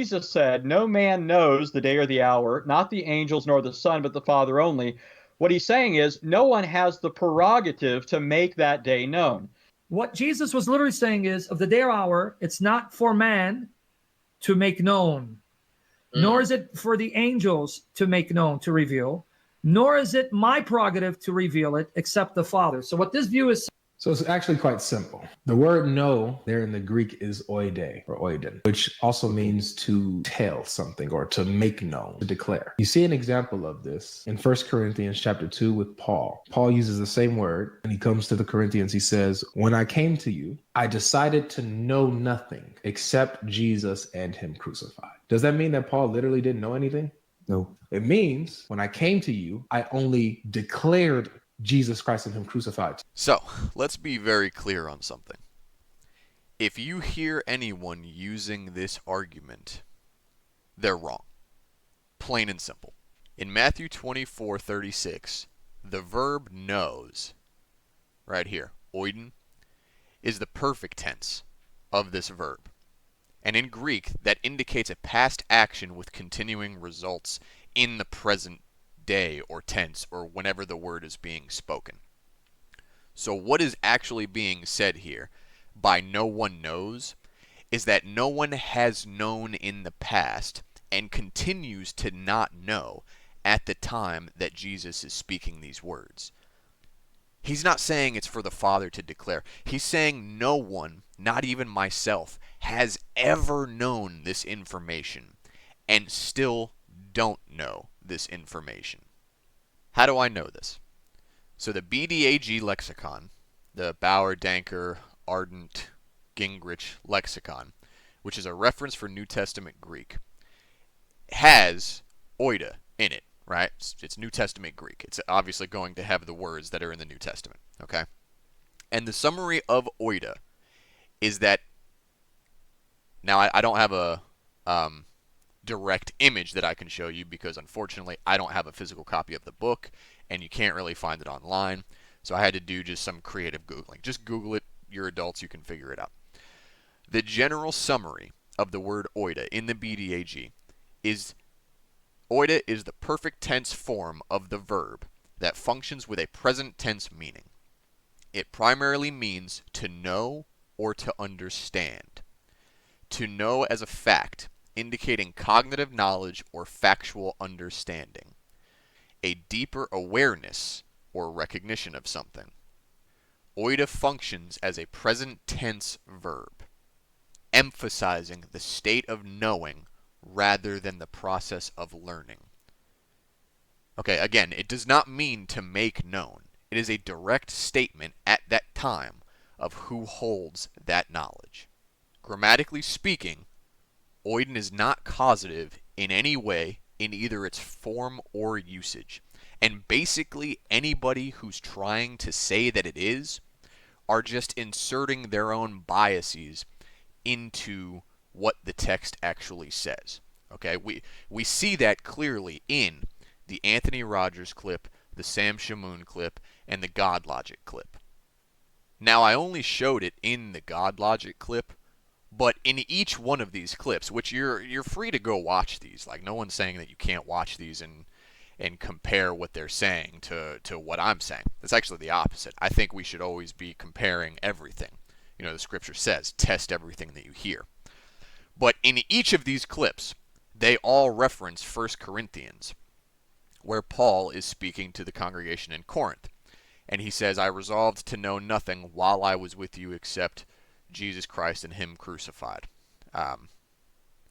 Jesus said, "No man knows the day or the hour, not the angels nor the Son, but the Father only." What he's saying is, no one has the prerogative to make that day known. What Jesus was literally saying is, of the day or hour, it's not for man to make known, nor is it for the angels to make known, to reveal, nor is it my prerogative to reveal it, except the Father. So what this view is. So it's actually quite simple. The word know there in the Greek is oide or oiden, which also means to tell something or to make known, to declare. You see an example of this in 1 Corinthians chapter 2 with Paul. Paul uses the same word and he comes to the Corinthians. He says, when I came to you, I decided to know nothing except Jesus and him crucified. Does that mean that Paul literally didn't know anything? No. It means when I came to you, I only declared Jesus Christ and him crucified. So, let's be very clear on something. If you hear anyone using this argument, they're wrong. Plain and simple. In Matthew 24:36, the verb knows, right here, oiden, is the perfect tense of this verb. And in Greek, that indicates a past action with continuing results in the present day or tense or whenever the word is being spoken. So what is actually being said here by no one knows is that no one has known in the past and continues to not know at the time that Jesus is speaking these words. He's not saying it's for the Father to declare. He's saying no one, not even myself, has ever known this information and still don't know this information. How do I know this? So the BDAG lexicon, the Bauer, Danker, Ardent, Gingrich lexicon, which is a reference for New Testament Greek, has oida in it, right? It's New Testament Greek. It's obviously going to have the words that are in the New Testament, okay? And the summary of oida is that, now I don't have a direct image that I can show you because unfortunately I don't have a physical copy of the book and you can't really find it online. So I had to do just some creative Googling. Just Google it. You're adults, you can figure it out. The general summary of the word oida in the BDAG is oida is the perfect tense form of the verb that functions with a present tense meaning. It primarily means to know or to understand. To know as a fact, indicating cognitive knowledge or factual understanding. A deeper awareness or recognition of something. Oida functions as a present tense verb, emphasizing the state of knowing rather than the process of learning. Okay, again, it does not mean to make known. It is a direct statement at that time of who holds that knowledge. Grammatically speaking, oiden is not causative in any way in either its form or usage. And basically anybody who's trying to say that it is are just inserting their own biases into what the text actually says. Okay, we see that clearly in the Anthony Rogers clip, the Sam Shamoun clip, and the GodLogic clip. Now I only showed it in the GodLogic clip, but in each one of these clips, which you're free to go watch these, like no one's saying that you can't watch these and compare what they're saying to what I'm saying. It's actually the opposite. I think we should always be comparing everything. You know, the scripture says, test everything that you hear. But in each of these clips, they all reference 1 Corinthians, where Paul is speaking to the congregation in Corinth. And he says, I resolved to know nothing while I was with you except Jesus Christ and him crucified.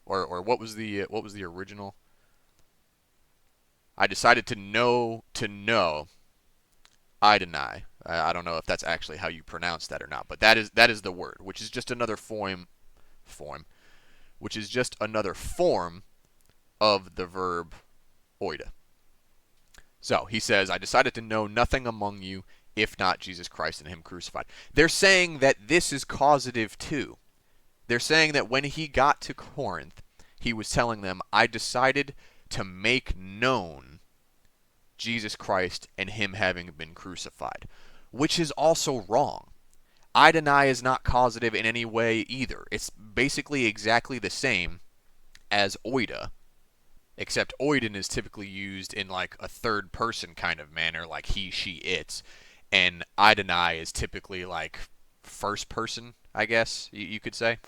Or what was the original? I decided to know I deny. I don't know if that's actually how you pronounce that or not, but that is the word, which is just another which is just another form of the verb oida. So he says, I decided to know nothing among you if not Jesus Christ and him crucified. They're saying that this is causative too. They're saying that when he got to Corinth, he was telling them, I decided to make known Jesus Christ and him having been crucified, which is also wrong. I deny is not causative in any way either. It's basically exactly the same as oida, except oiden is typically used in like a third person kind of manner, like he, she, it, and Idonai is typically like first person, I guess you could say.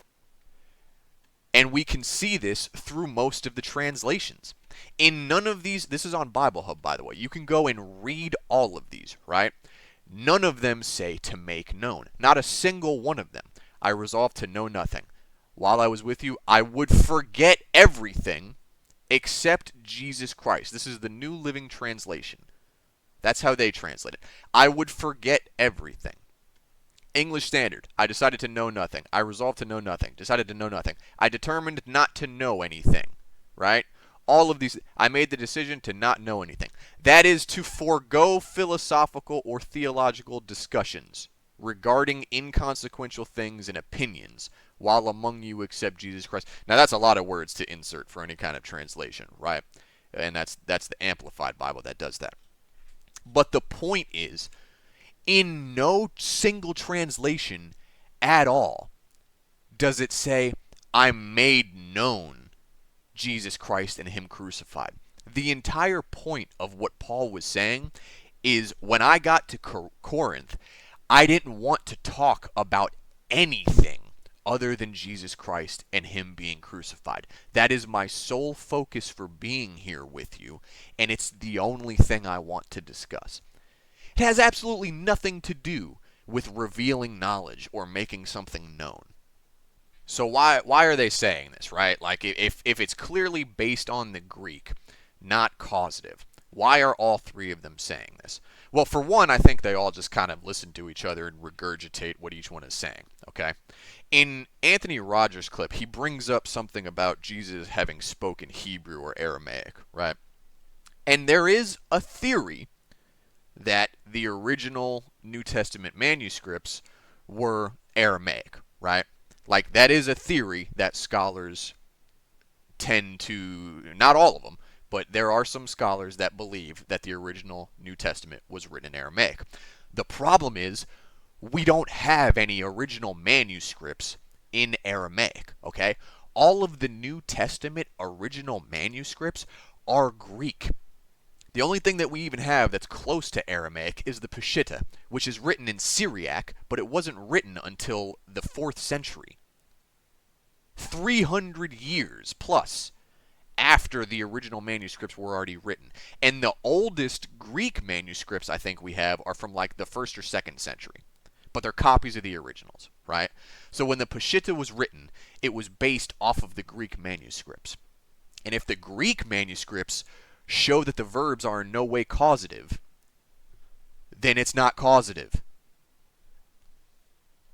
And we can see this through most of the translations. In none of these, this is on Bible Hub, by the way. You can go and read all of these, right? None of them say to make known. Not a single one of them. I resolved to know nothing. While I was with you, I would forget everything except Jesus Christ. This is the New Living Translation. That's how they translate it. I would forget everything. English Standard. I decided to know nothing. I resolved to know nothing. Decided to know nothing. I determined not to know anything. Right? All of these. I made the decision to not know anything. That is to forego philosophical or theological discussions regarding inconsequential things and opinions while among you except Jesus Christ. Now that's a lot of words to insert for any kind of translation, right? And that's the Amplified Bible that does that. But the point is, in no single translation at all does it say, I made known Jesus Christ and Him crucified. The entire point of what Paul was saying is when I got to Corinth, I didn't want to talk about anything other than Jesus Christ and Him being crucified. That is my sole focus for being here with you, and it's the only thing I want to discuss. It has absolutely nothing to do with revealing knowledge or making something known. So why are they saying this, right? Like if it's clearly based on the Greek, not causative, why are all three of them saying this? Well, for one, I think they all just kind of listen to each other and regurgitate what each one is saying, okay? In Anthony Rogers' clip, he brings up something about Jesus having spoken Hebrew or Aramaic, right? And there is a theory that the original New Testament manuscripts were Aramaic, right? Like, that is a theory that scholars tend to, not all of them, but there are some scholars that believe that the original New Testament was written in Aramaic. The problem is, we don't have any original manuscripts in Aramaic, okay? All of the New Testament original manuscripts are Greek. The only thing that we even have that's close to Aramaic is the Peshitta, which is written in Syriac, but it wasn't written until the 4th century. 300 years plus after the original manuscripts were already written. And the oldest Greek manuscripts I think we have are from like the 1st or 2nd century. But they're copies of the originals, right? So when the Peshitta was written, it was based off of the Greek manuscripts. And if the Greek manuscripts show that the verbs are in no way causative, then it's not causative.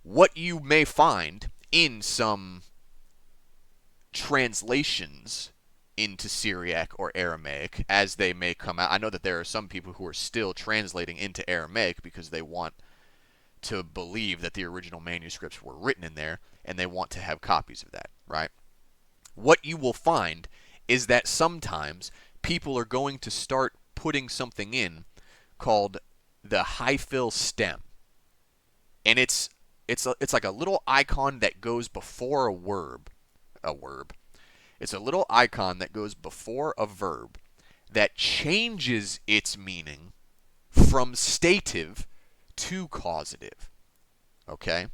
What you may find in some translations into Syriac or Aramaic, as they may come out, I know that there are some people who are still translating into Aramaic because they want to believe that the original manuscripts were written in there, and they want to have copies of that, right? What you will find is that sometimes people are going to start putting something in called the hyphal stem. And it's like a little icon that goes before a verb. It's a little icon that goes before a verb that changes its meaning from stative to causative. Okay?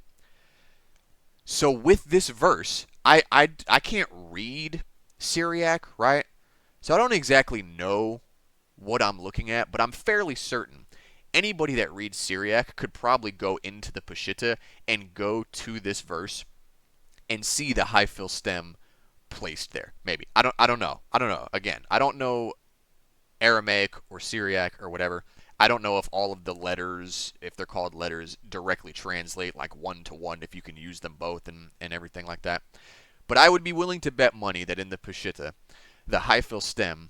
So with this verse, I can't read Syriac, right? So I don't exactly know what I'm looking at, but I'm fairly certain anybody that reads Syriac could probably go into the Peshitta and go to this verse and see the hyphal stem placed there. Maybe. I don't know. Again, I don't know Aramaic or Syriac or whatever. I don't know if all of the letters, if they're called letters, directly translate like one to one, if you can use them both and everything like that. But I would be willing to bet money that in the Peshitta, the hyphal stem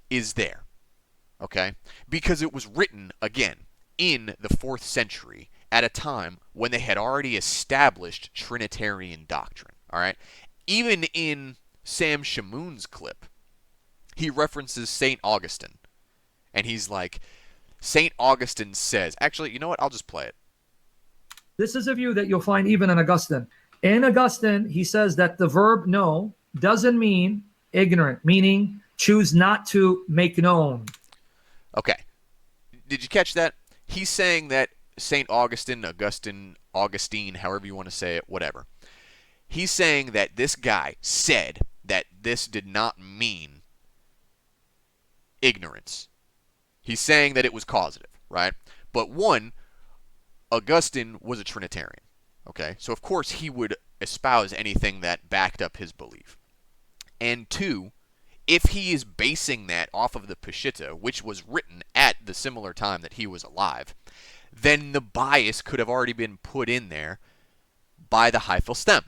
is there. Okay? Because it was written, again, in the 4th century at a time when they had already established Trinitarian doctrine. Alright? Even in Sam Shamoun's clip, he references St. Augustine. And he's like, St. Augustine says, actually, you know what? I'll just play it. This is a view that you'll find even in Augustine. In Augustine, he says that the verb know doesn't mean ignorant, meaning choose not to make known. Okay. Did you catch that? He's saying that St. Augustine, however you want to say it, whatever. He's saying that this guy said that this did not mean ignorance. He's saying that it was causative, right? But one, Augustine was a Trinitarian, okay? So of course he would espouse anything that backed up his belief. And two, if he is basing that off of the Peshitta, which was written at the similar time that he was alive, then the bias could have already been put in there by the hyphal stem.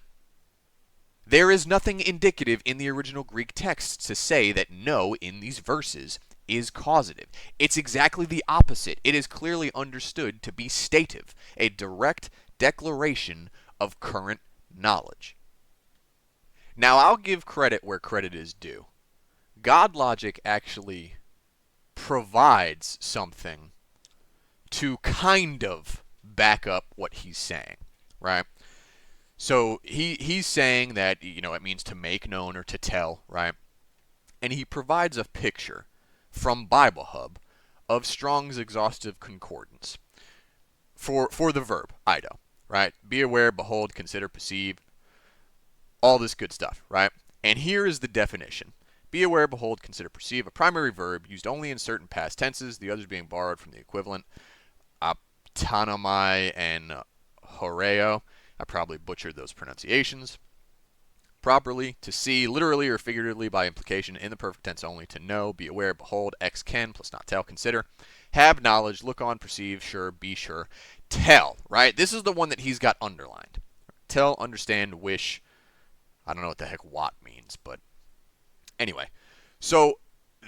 There is nothing indicative in the original Greek text to say that no in these verses is causative. It's exactly the opposite. It is clearly understood to be stative, a direct declaration of current knowledge. Now, I'll give credit where credit is due. GodLogic actually provides something to kind of back up what he's saying, right? So he's saying that, it means to make known or to tell, right? And he provides a picture from Bible Hub of Strong's exhaustive concordance for the verb, ido, right? Be aware, behold, consider, perceive, all this good stuff, right? And here is the definition. Be aware, behold, consider, perceive, a primary verb used only in certain past tenses, the others being borrowed from the equivalent, aptanomai and horeo. I probably butchered those pronunciations. Properly, to see, literally or figuratively by implication, in the perfect tense only, to know, be aware, behold, ex can, plus not tell, consider, have knowledge, look on, perceive, sure, be sure, tell, right? This is the one that he's got underlined. Tell, understand, wish, I don't know what the heck what means, but anyway. So,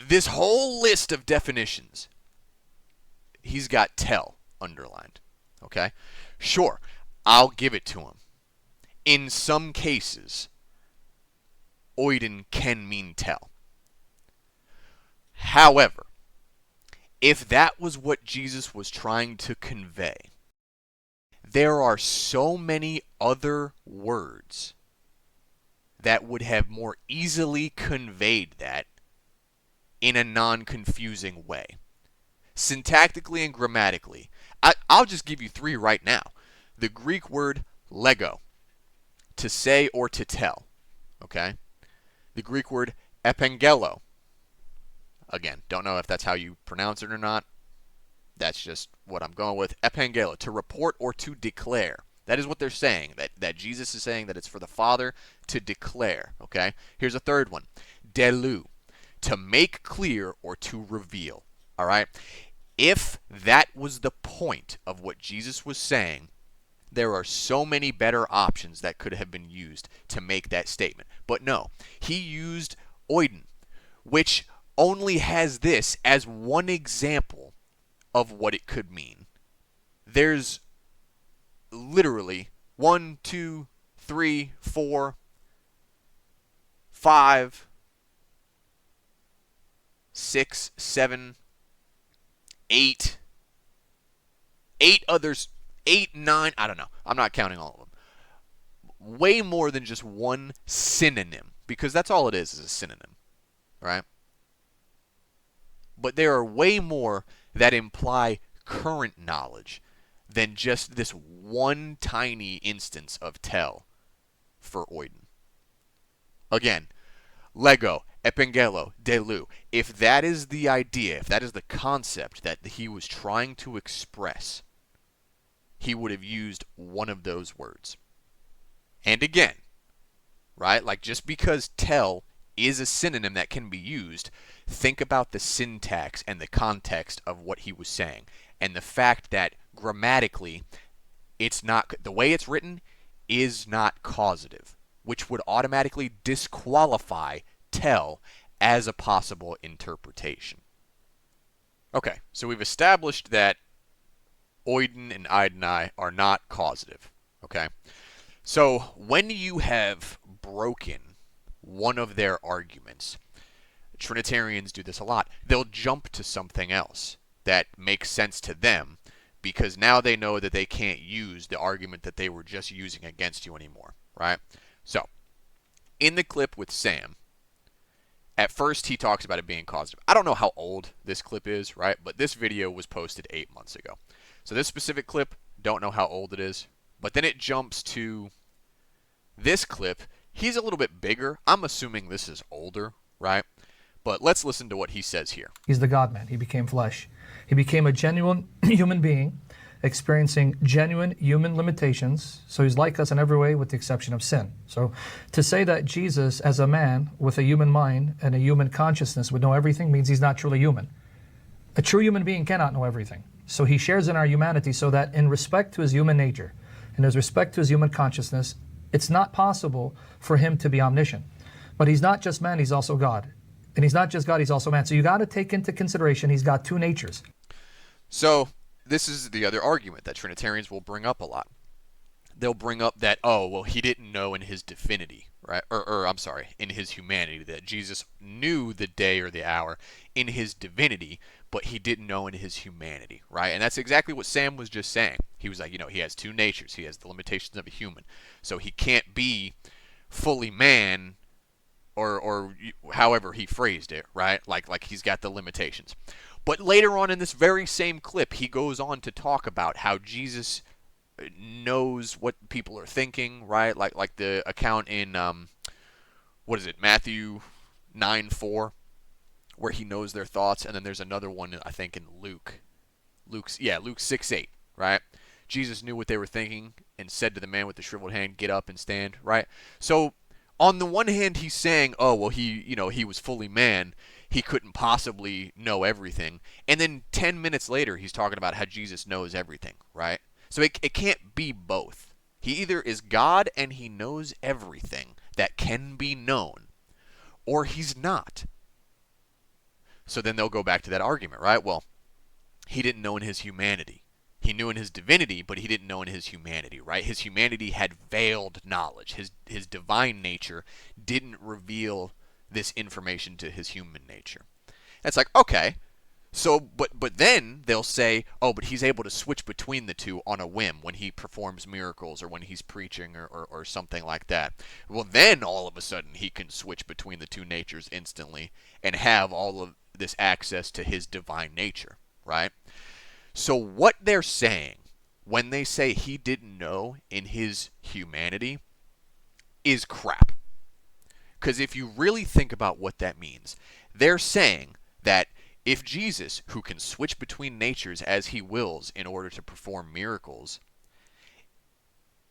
this whole list of definitions, he's got tell underlined, okay? Sure, I'll give it to him. In some cases, oiden can mean tell. However, if that was what Jesus was trying to convey, there are so many other words that would have more easily conveyed that in a non-confusing way. Syntactically and grammatically. I'll just give you three right now. The Greek word lego, to say or to tell, okay? The Greek word epangelo, again, don't know if that's how you pronounce it or not. That's just what I'm going with. Epangelo, to report or to declare. That is what they're saying, that Jesus is saying that it's for the Father to declare, okay? Here's a third one. Delu, to make clear or to reveal, all right? If that was the point of what Jesus was saying, there are so many better options that could have been used to make that statement. But no, he used oiden, which only has this as one example of what it could mean. There's literally 1, 2, 3, 4, 5, 6, 7, 8 others, 8, 9, I don't know. I'm not counting all of them. Way more than just one synonym, because that's all it is a synonym, right? But there are way more that imply current knowledge than just this one tiny instance of tell for oiden. Again, lego, epangelo, delu. If that is the idea, if that is the concept that he was trying to express, he would have used one of those words. And again, right, like just because tell is a synonym that can be used, think about the syntax and the context of what he was saying, and the fact that grammatically, it's not, the way it's written is not causative, which would automatically disqualify tell as a possible interpretation. Okay, so we've established that oiden and eideni are not causative, okay? So when you have broken one of their arguments, Trinitarians do this a lot. They'll jump to something else that makes sense to them because now they know that they can't use the argument that they were just using against you anymore, right? So, in the clip with Sam, At first, he talks about it being causative. I don't know how old this clip is, right? But this video was posted 8 months ago. So this specific clip, don't know how old it is. But then it jumps to this clip. He's a little bit bigger. I'm assuming this is older, right? But let's listen to what he says here. He's the God-man. He became flesh. He became a genuine human being, experiencing genuine human limitations. So he's like us in every way with the exception of sin. So to say that Jesus, as a man with a human mind and a human consciousness, would know everything means he's not truly human. A true human being cannot know everything. So he shares in our humanity so that in respect to his human nature and with respect to his human consciousness, it's not possible for him to be omniscient. But he's not just man, he's also God. And he's not just God, he's also man. So you got to take into consideration he's got two natures. So this is the other argument that Trinitarians will bring up a lot. They'll bring up that, oh, well, he didn't know in his divinity, right? Or I'm sorry, in his humanity, that Jesus knew the day or the hour in his divinity, but he didn't know in his humanity, right? And that's exactly what Sam was just saying. He was like, he has two natures. He has the limitations of a human. So he can't be fully man, or however he phrased it, right? Like he's got the limitations. But later on in this very same clip, he goes on to talk about how Jesus knows what people are thinking, right? Like the account in Matthew 9:4, where he knows their thoughts, and then there's another one I think in Luke 6:8, right? Jesus knew what they were thinking and said to the man with the shriveled hand, "Get up and stand," right? So on the one hand, he's saying, oh, well, he was fully man. He couldn't possibly know everything. And then 10 minutes later, he's talking about how Jesus knows everything, right? So it can't be both. He either is God and he knows everything that can be known, or he's not. So then they'll go back to that argument, right? Well, he didn't know in his humanity. He knew in his divinity, but he didn't know in his humanity, right? His humanity had veiled knowledge. His divine nature didn't reveal this information to his human nature. It's like, okay, so, but then they'll say, oh, but he's able to switch between the two on a whim when he performs miracles or when he's preaching or something like that. Well, then all of a sudden he can switch between the two natures instantly and have all of this access to his divine nature, right? So what they're saying when they say he didn't know in his humanity is crap. Because if you really think about what that means, they're saying that if Jesus, who can switch between natures as he wills in order to perform miracles,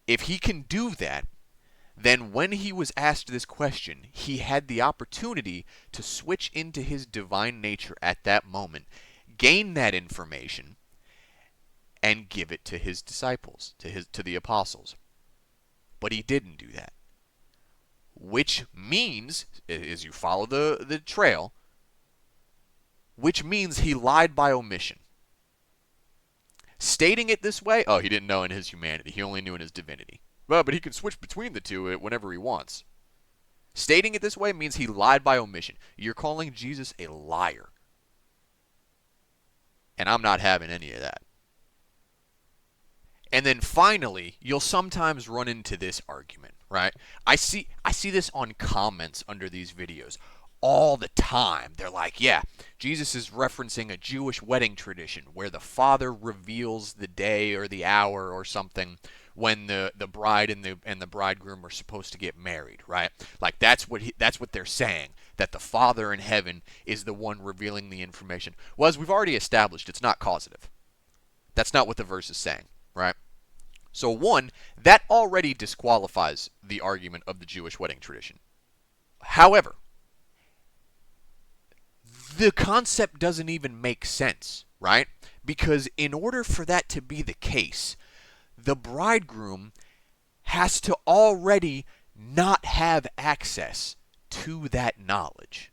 if he can do that, then when he was asked this question, he had the opportunity to switch into his divine nature at that moment, gain that information, and give it to his disciples, to the apostles. But he didn't do that. Which means, as you follow the trail, which means he lied by omission. Stating it this way, oh, he didn't know in his humanity, he only knew in his divinity. Well, but he can switch between the two whenever he wants. Stating it this way means he lied by omission. You're calling Jesus a liar. And I'm not having any of that. And then finally, you'll sometimes run into this argument, right? I see this on comments under these videos all the time. They're like, yeah, Jesus is referencing a Jewish wedding tradition where the father reveals the day or the hour or something when the bride and the bridegroom are supposed to get married, right? Like that's what they're saying, that the Father in heaven is the one revealing the information. Well, as we've already established, it's not causative. That's not what the verse is saying, right? So one, that already disqualifies the argument of the Jewish wedding tradition. However, the concept doesn't even make sense, right? Because in order for that to be the case, the bridegroom has to already not have access to that knowledge.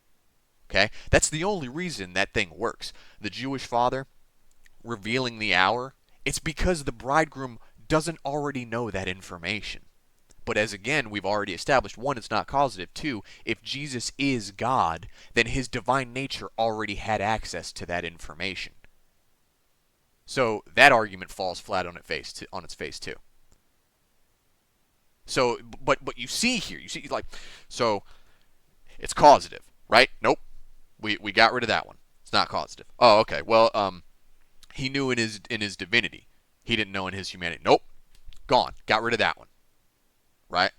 Okay? That's the only reason that thing works. The Jewish father revealing the hour, it's because the bridegroom doesn't already know that information. But as again, we've already established, one, it's not causative. Two, if Jesus is God, then his divine nature already had access to that information. So that argument falls flat on its face too. So, but you see here, so it's causative. Right? Nope. We got rid of that one. It's not causative. Oh, okay. Well, he knew in his divinity. He didn't know in his humanity. Nope. Gone. Got rid of that one. Right?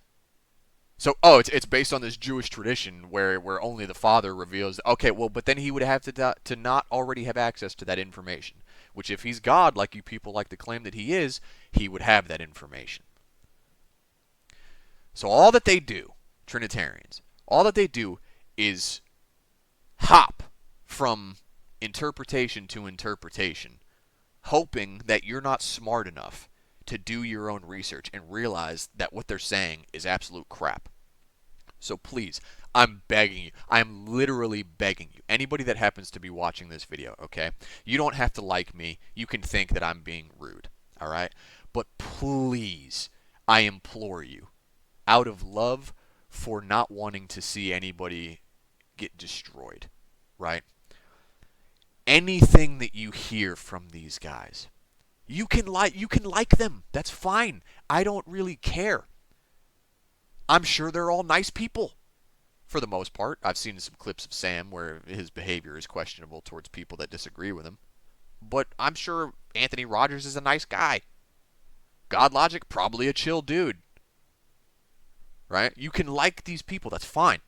So, it's based on this Jewish tradition where only the Father reveals. Okay, well, but then he would have to not already have access to that information. Which, if he's God, like you people like to claim that he is, he would have that information. So all that they do, Trinitarians, all that they do is hop from interpretation to interpretation, hoping that you're not smart enough to do your own research and realize that what they're saying is absolute crap. So please, I'm begging you. I'm literally begging you. Anybody that happens to be watching this video, okay? You don't have to like me. You can think that I'm being rude, all right? But please, I implore you, out of love for not wanting to see anybody get destroyed, right? Anything that you hear from these guys, you can like them. That's fine. I don't really care. I'm sure they're all nice people for the most part. I've seen some clips of Sam where his behavior is questionable towards people that disagree with him. But I'm sure Anthony Rogers is a nice guy. GodLogic, probably a chill dude. Right? You can like these people, that's fine.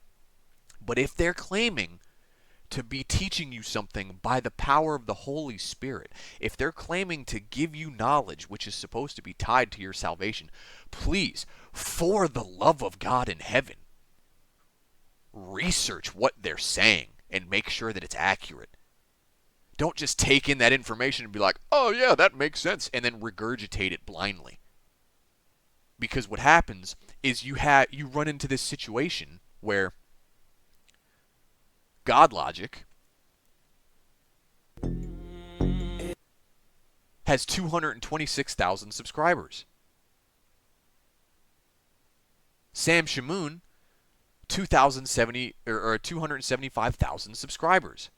But if they're claiming to be teaching you something by the power of the Holy Spirit, if they're claiming to give you knowledge which is supposed to be tied to your salvation, please, for the love of God in heaven, research what they're saying and make sure that it's accurate. Don't just take in that information and be like, oh yeah, that makes sense, and then regurgitate it blindly. Because what happens is you run into this situation where GodLogic has 226,000 subscribers. Sam Shamoun, 275,000 subscribers.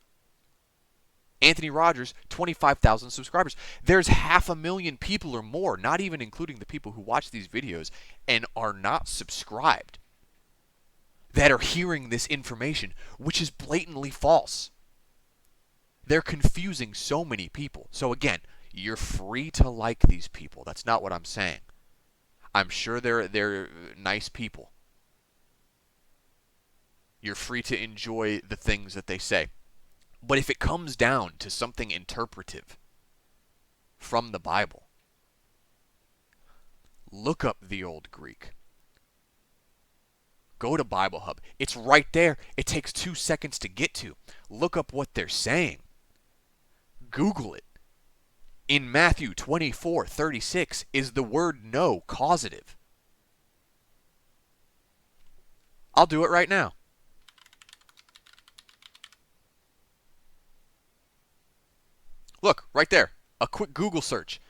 Anthony Rogers, 25,000 subscribers. There's 500,000 people or more, not even including the people who watch these videos and are not subscribed, that are hearing this information, which is blatantly false. They're confusing so many people. So again, you're free to like these people. That's not what I'm saying. I'm sure they're nice people. You're free to enjoy the things that they say. But if it comes down to something interpretive from the Bible, look up the Old Greek. Go to Bible Hub. It's right there. It takes 2 seconds to get to. Look up what they're saying. Google it. In Matthew 24:36, is the word no causative? I'll do it right now. Look, right there. A quick Google search.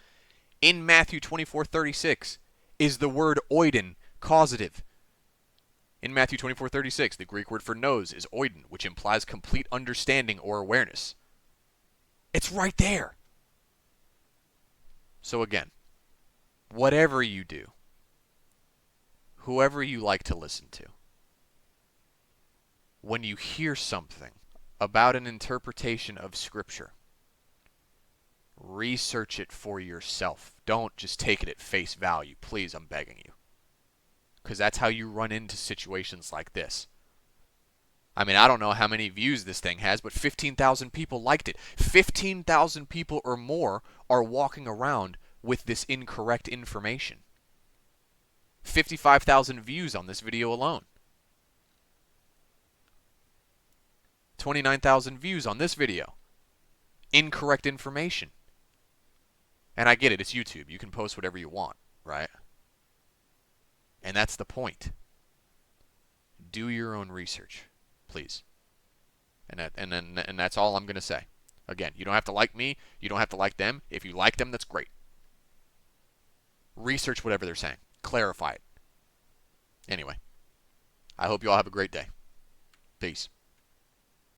In Matthew 24:36, is the word oiden causative? In Matthew 24:36, the Greek word for knows is oiden, which implies complete understanding or awareness. It's right there. So again, whatever you do, whoever you like to listen to, when you hear something about an interpretation of Scripture, research it for yourself. Don't just take it at face value. Please, I'm begging you. Because that's how you run into situations like this. I mean, I don't know how many views this thing has, but 15,000 people liked it. 15,000 people or more are walking around with this incorrect information. 55,000 views on this video alone. 29,000 views on this video. Incorrect information. And I get it, it's YouTube. You can post whatever you want, right? And that's the point. Do your own research, please. And that's all I'm going to say. Again, you don't have to like me. You don't have to like them. If you like them, that's great. Research whatever they're saying. Clarify it. Anyway, I hope you all have a great day. Peace.